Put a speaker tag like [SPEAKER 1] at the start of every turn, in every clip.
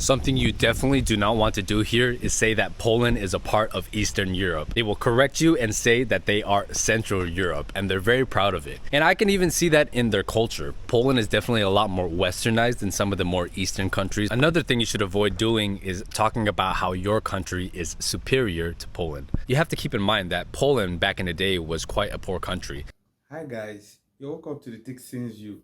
[SPEAKER 1] Something you definitely do not want to do here is say that Poland is a part of Eastern Europe. They will correct you and say that they are Central Europe, and they're very proud of it. And I can even see that in their culture. Poland is definitely a lot more westernized than some of the more Eastern countries. Another thing you should avoid doing is talking about how your country is superior to Poland. You have to keep in mind that Poland back in the day was quite a poor country.
[SPEAKER 2] Hi guys, you're welcome to the Thick Things You.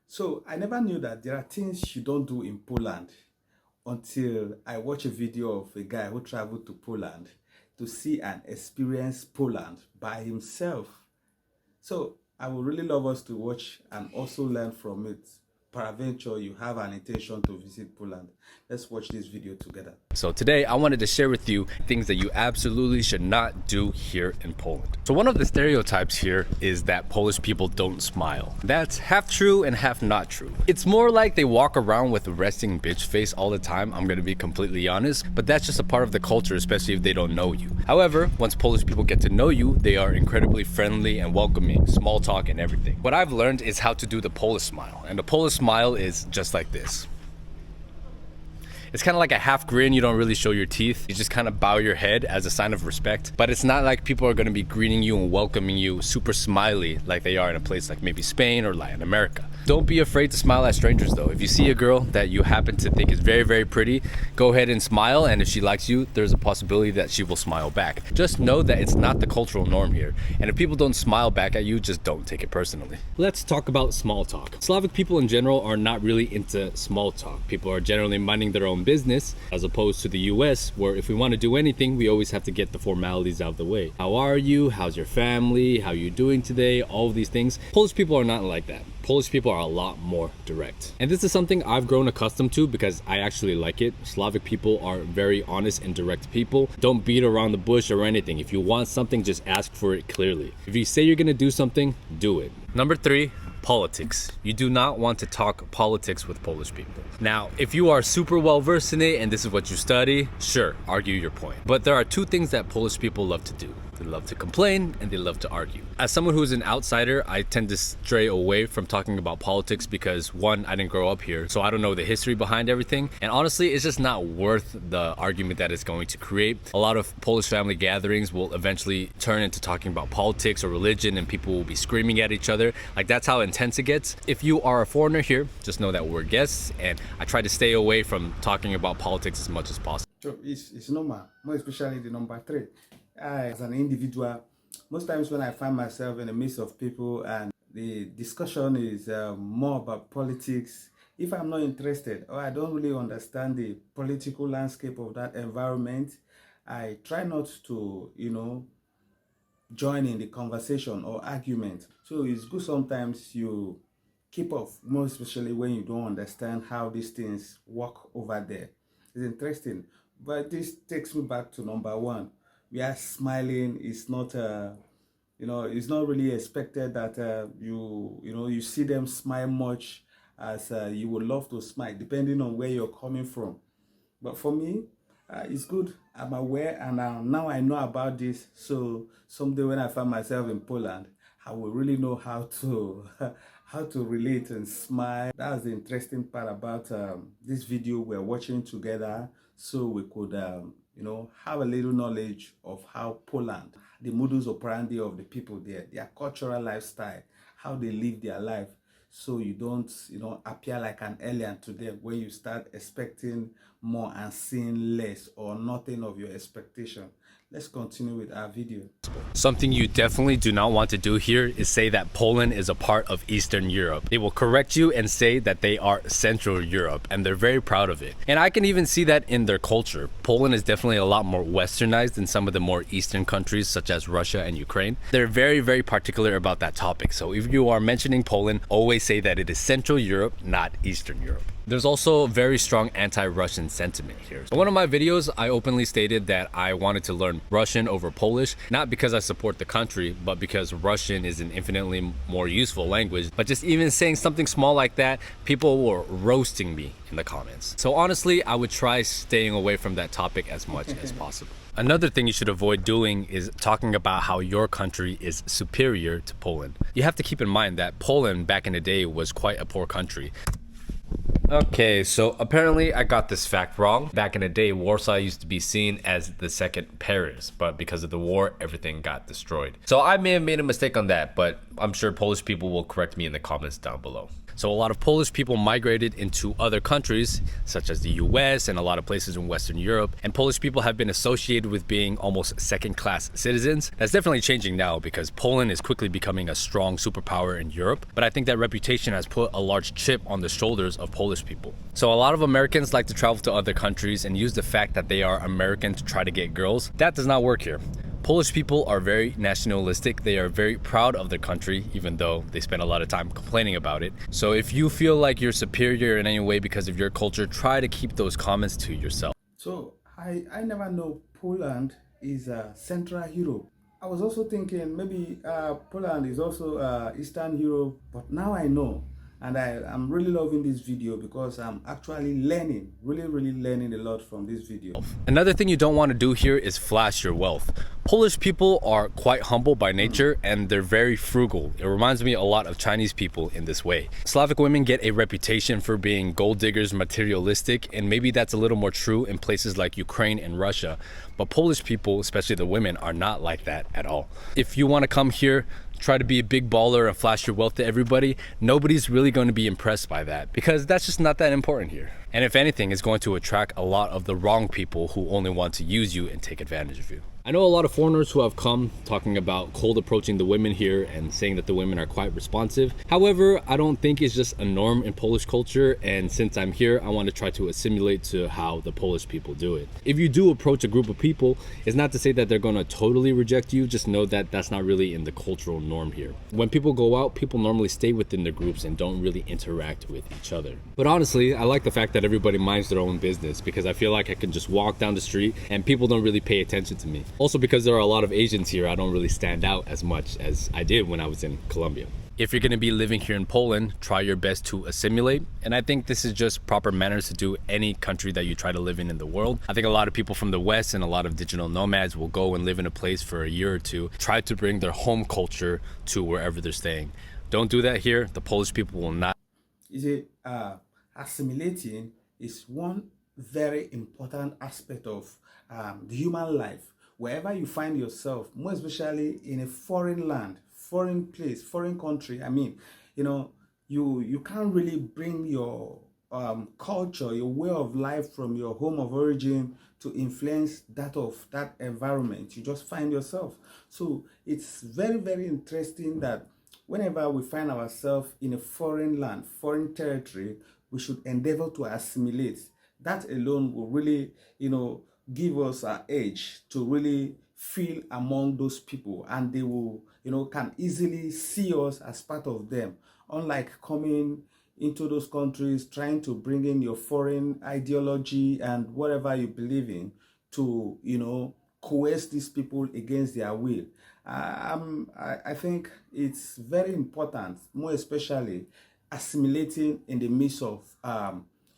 [SPEAKER 2] So I never knew that there are things you don't do in Poland until I watched a video of a guy who traveled to Poland to see and experience Poland by himself. So I would really love us to watch and also learn from it. Peradventure you have an intention to visit Poland. Let's watch this video together.
[SPEAKER 1] So today I wanted to share with you things that you absolutely should not do here in Poland. So one of the stereotypes here is that Polish people don't smile. That's half true and half not true. It's more like they walk around with a resting bitch face all the time, I'm gonna be completely honest, but that's just a part of the culture, especially if they don't know you. However, once Polish people get to know you, they are incredibly friendly and welcoming, small talk and everything. What I've learned is how to do the Polish smile, and the Polish smile is just like this. It's kind of like a half grin. You don't really show your teeth. You just kind of bow your head as a sign of respect. But it's not like people are going to be greeting you and welcoming you super smiley like they are in a place like maybe Spain or Latin America. Don't be afraid to smile at strangers though. If you see a girl that you happen to think is very, very pretty, go ahead and smile. And if she likes you, there's a possibility that she will smile back. Just know that it's not the cultural norm here. And if people don't smile back at you, just don't take it personally. Let's talk about small talk. Slavic people in general are not really into small talk. People are generally minding their own business, as opposed to the US, where if we want to do anything, we always have to get the formalities out of the way. How are you? How's your family? How are you doing today? All of these things. Polish people are not like that. Polish people are a lot more direct. And this is something I've grown accustomed to because I actually like it. Slavic people are very honest and direct people. Don't beat around the bush or anything. If you want something, just ask for it clearly. If you say you're gonna do something, do it. Number 3, politics. You do not want to talk politics with Polish people. Now, if you are super well versed in it and this is what you study, sure, argue your point. But there are 2 things that Polish people love to do. They love to complain and they love to argue. As someone who's an outsider, I tend to stray away from talking about politics because 1, I didn't grow up here, so I don't know the history behind everything. And honestly, it's just not worth the argument that it's going to create. A lot of Polish family gatherings will eventually turn into talking about politics or religion and people will be screaming at each other. Like, that's how intense it gets. If you are a foreigner here, just know that we're guests and I try to stay away from talking about politics as much as possible.
[SPEAKER 2] So it's normal, more especially the number 3. As an individual, most times when I find myself in the midst of people and the discussion is more about politics, if I'm not interested or I don't really understand the political landscape of that environment, I try not to, join in the conversation or argument. So it's good sometimes you keep off, more especially when you don't understand how these things work over there. It's interesting, but this takes me back to number 1. We are smiling. It's not it's not really expected that you see them smile much as you would love to smile, depending on where you're coming from. But for me, it's good. I'm aware, and now I know about this. So someday when I find myself in Poland, I will really know how to how to relate and smile. That's the interesting part about this video we're watching together, so we could have a little knowledge of how Poland, the modus operandi of the people there, their cultural lifestyle, how they live their life, so you don't appear like an alien to them when you start expecting more and seeing less or nothing of your expectation. Let's continue with our video.
[SPEAKER 1] Something you definitely do not want to do here is say that Poland is a part of Eastern Europe. They will correct you and say that they are Central Europe, and they're very proud of it. And I can even see that in their culture. Poland is definitely a lot more westernized than some of the more Eastern countries such as Russia and Ukraine. They're very, very particular about that topic. So if you are mentioning Poland, always say that it is Central Europe, not Eastern Europe. There's also a very strong anti-Russian sentiment here. In one of my videos, I openly stated that I wanted to learn Russian over Polish, not because I support the country, but because Russian is an infinitely more useful language. But just even saying something small like that, people were roasting me in the comments. So honestly, I would try staying away from that topic as much as possible. Another thing you should avoid doing is talking about how your country is superior to Poland. You have to keep in mind that Poland back in the day was quite a poor country. Okay, so apparently I got this fact wrong. Back in the day, Warsaw used to be seen as the second Paris, but because of the war, everything got destroyed. So I may have made a mistake on that, but I'm sure Polish people will correct me in the comments down below. So a lot of Polish people migrated into other countries, such as the US and a lot of places in Western Europe, and Polish people have been associated with being almost second-class citizens. That's definitely changing now because Poland is quickly becoming a strong superpower in Europe, but I think that reputation has put a large chip on the shoulders of Polish people. So a lot of Americans like to travel to other countries and use the fact that they are American to try to get girls. That does not work here. Polish people are very nationalistic. They are very proud of their country, even though they spend a lot of time complaining about it. So if you feel like you're superior in any way because of your culture, try to keep those comments to yourself.
[SPEAKER 2] So I never know Poland is Central Europe. I was also thinking maybe Poland is also Eastern Europe, but now I know. And I'm really loving this video because I'm actually learning, really learning a lot from this video.
[SPEAKER 1] Another thing you don't want to do here is flash your wealth. Polish people are quite humble by nature and they're very frugal. It reminds me a lot of Chinese people in this way. Slavic women get a reputation for being gold diggers, materialistic, and maybe that's a little more true in places like Ukraine and Russia. But Polish people, especially the women, are not like that at all. If you want to come here, try to be a big baller and flash your wealth to everybody, nobody's really going to be impressed by that because that's just not that important here. And if anything, it's going to attract a lot of the wrong people who only want to use you and take advantage of you. I know a lot of foreigners who have come talking about cold approaching the women here and saying that the women are quite responsive. However, I don't think it's just a norm in Polish culture, and since I'm here, I want to try to assimilate to how the Polish people do it. If you do approach a group of people, it's not to say that they're going to totally reject you, just know that that's not really in the cultural norm here. When people go out, people normally stay within their groups and don't really interact with each other. But honestly, I like the fact that everybody minds their own business because I feel like I can just walk down the street and people don't really pay attention to me. Also, because there are a lot of Asians here, I don't really stand out as much as I did when I was in Colombia. If you're going to be living here in Poland, try your best to assimilate. And I think this is just proper manners to do any country that you try to live in the world. I think a lot of people from the West and a lot of digital nomads will go and live in a place for a year or two, try to bring their home culture to wherever they're staying. Don't do that here. The Polish people will not.
[SPEAKER 2] You see, assimilating is one very important aspect of the human life. Wherever you find yourself, more especially in a foreign land, foreign place, foreign country, I mean, you can't really bring your culture, your way of life from your home of origin to influence that of that environment. You just find yourself. So it's very interesting that whenever we find ourselves in a foreign land, foreign territory, we should endeavor to assimilate. That alone will really, give us an edge to really feel among those people, and they will, can easily see us as part of them. Unlike coming into those countries, trying to bring in your foreign ideology and whatever you believe in to, coerce these people against their will. I think it's very important, more especially assimilating in the midst of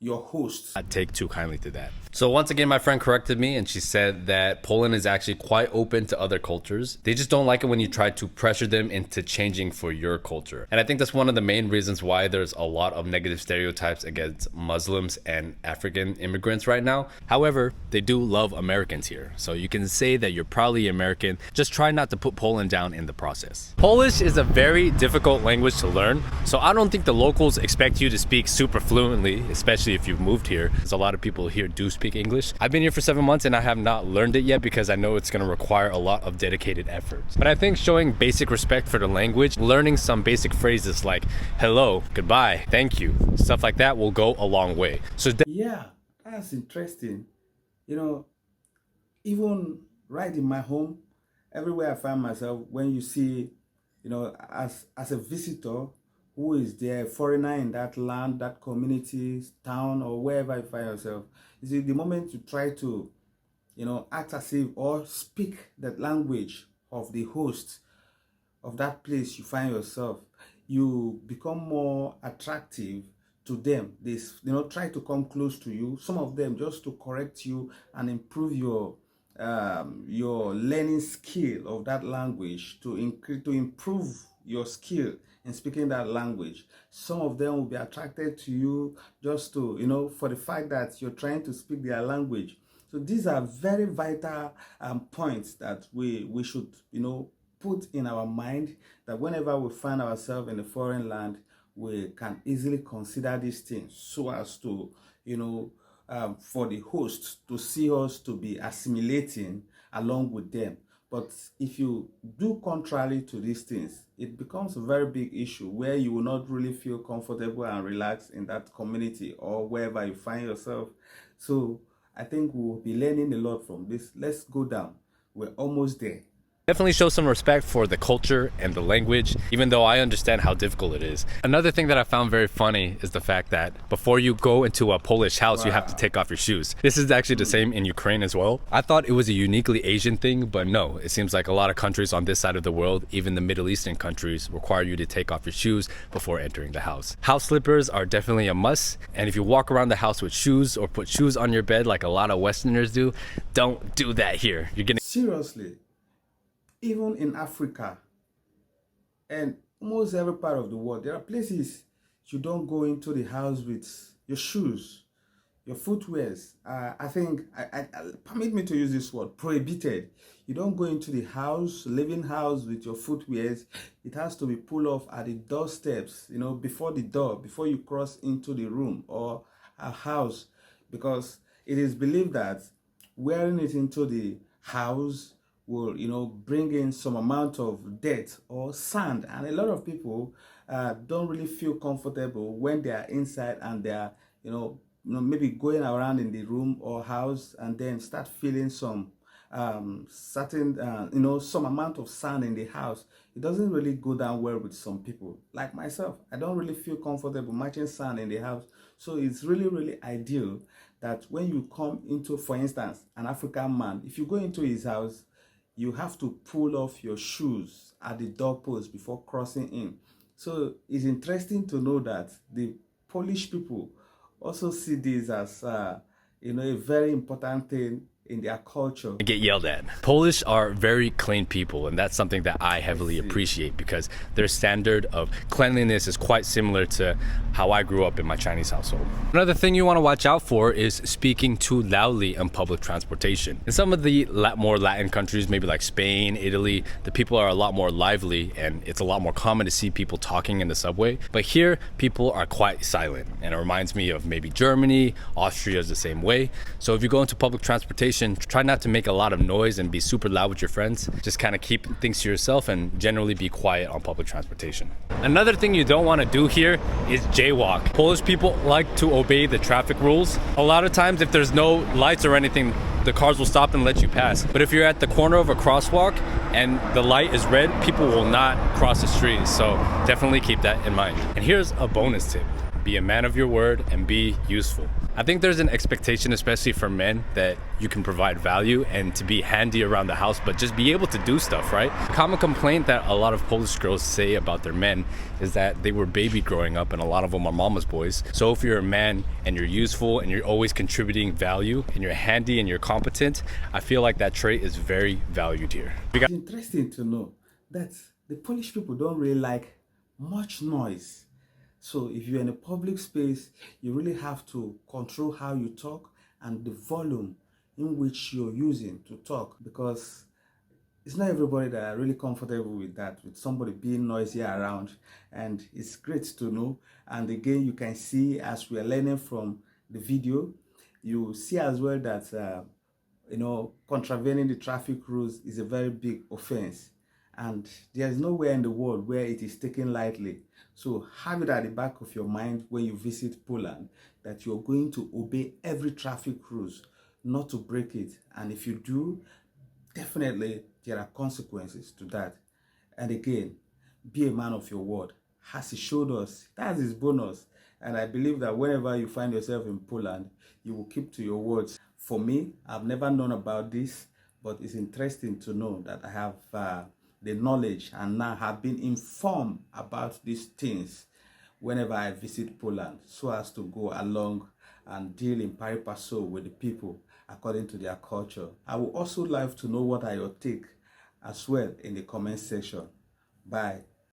[SPEAKER 2] your hosts.
[SPEAKER 1] Not take too kindly to that. So once again, my friend corrected me and she said that Poland is actually quite open to other cultures. They just don't like it when you try to pressure them into changing for your culture. And I think that's one of the main reasons why there's a lot of negative stereotypes against Muslims and African immigrants right now. However, they do love Americans here. So you can say that you're proudly American. Just try not to put Poland down in the process. Polish is a very difficult language to learn. So I don't think the locals expect you to speak super fluently, especially if you've moved here. Because a lot of people here do speak English. I've been here for 7 months and I have not learned it yet because I know it's going to require a lot of dedicated efforts. But I think showing basic respect for the language, learning some basic phrases like hello, goodbye, thank you, stuff like that will go a long way. So
[SPEAKER 2] yeah, that's interesting. Even right in my home, everywhere I find myself, when you see, as a visitor who is there, foreigner in that land, that community, town, or wherever you find yourself, you see, the moment you try to, act as if or speak that language of the host of that place you find yourself, you become more attractive to them. They, try to come close to you. Some of them just to correct you and improve your learning skill of that language, to improve your skill in speaking that language. Some of them will be attracted to you just to, for the fact that you're trying to speak their language. So these are very vital points that we should, put in our mind, that whenever we find ourselves in a foreign land, we can easily consider these things so as to, for the host to see us to be assimilating along with them. But if you do contrary to these things, it becomes a very big issue where you will not really feel comfortable and relaxed in that community or wherever you find yourself. So I think we'll be learning a lot from this. Let's go down. We're almost there.
[SPEAKER 1] Definitely show some respect for the culture and the language, even though I understand how difficult it is. Another thing that I found very funny is the fact that before you go into a Polish house, you have to take off your shoes. This is actually the same in Ukraine as well. I thought it was a uniquely Asian thing, but no, it seems like a lot of countries on this side of the world, even the Middle Eastern countries, require you to take off your shoes before entering the house. House slippers are definitely a must, and if you walk around the house with shoes or put shoes on your bed like a lot of Westerners do, don't do that here. You're getting
[SPEAKER 2] seriously. Even in Africa and almost every part of the world, there are places you don't go into the house with your shoes, your footwears. I think, permit me to use this word, prohibited. You don't go into the house, living house with your footwears. It has to be pulled off at the doorsteps, before the door, before you cross into the room or a house, because it is believed that wearing it into the house will bring in some amount of dirt or sand, and a lot of people don't really feel comfortable when they are inside and they are maybe going around in the room or house and then start feeling some certain some amount of sand in the house. It doesn't really go down well with some people. Like myself, I don't really feel comfortable matching sand in the house. So it's really ideal that when you come into, for instance, an African man, if you go into his house, you have to pull off your shoes at the doorpost before crossing in. So it's interesting to know that the Polish people also see this as a very important thing in their culture.
[SPEAKER 1] Get yelled at. Polish are very clean people, and that's something that I heavily appreciate because their standard of cleanliness is quite similar to how I grew up in my Chinese household. Another thing you want to watch out for is speaking too loudly in public transportation. In some of the more Latin countries, maybe like Spain, Italy, the people are a lot more lively and it's a lot more common to see people talking in the subway. But here, people are quite silent, and it reminds me of maybe Germany. Austria is the same way. So if you go into public transportation, try not to make a lot of noise and be super loud with your friends. Just kind of keep things to yourself and generally be quiet on public transportation. Another thing you don't want to do here is jaywalk. Polish people like to obey the traffic rules. A lot of times if there's no lights or anything, the cars will stop and let you pass. But if you're at the corner of a crosswalk and the light is red, people will not cross the street. So definitely keep that in mind. And here's a bonus tip. Be a man of your word and be useful. I think there's an expectation, especially for men, that you can provide value and to be handy around the house, but just be able to do stuff, right? A common complaint that a lot of Polish girls say about their men is that they were babied growing up, and a lot of them are mama's boys. So if you're a man and you're useful and you're always contributing value and you're handy and you're competent, I feel like that trait is very valued here.
[SPEAKER 2] It's interesting to know that the Polish people don't really like much noise. So if you're in a public space, you really have to control how you talk and the volume in which you're using to talk, because it's not everybody that are really comfortable with that, with somebody being noisy around. And it's great to know. And again, you can see, as we are learning from the video, you see as well that contravening the traffic rules is a very big offense, and there's nowhere in the world where it is taken lightly. So have it at the back of your mind when you visit Poland, that you're going to obey every traffic rules, not to break it. And if you do, definitely there are consequences to that. And again, be a man of your word. As he showed us, that's his bonus. And I believe that whenever you find yourself in Poland, you will keep to your words. For me, I've never known about this, but it's interesting to know that I have the knowledge and now have been informed about these things whenever I visit Poland, so as to go along and deal in pari passu with the people according to their culture. I would also like to know what are your take as well in the comment section. Bye.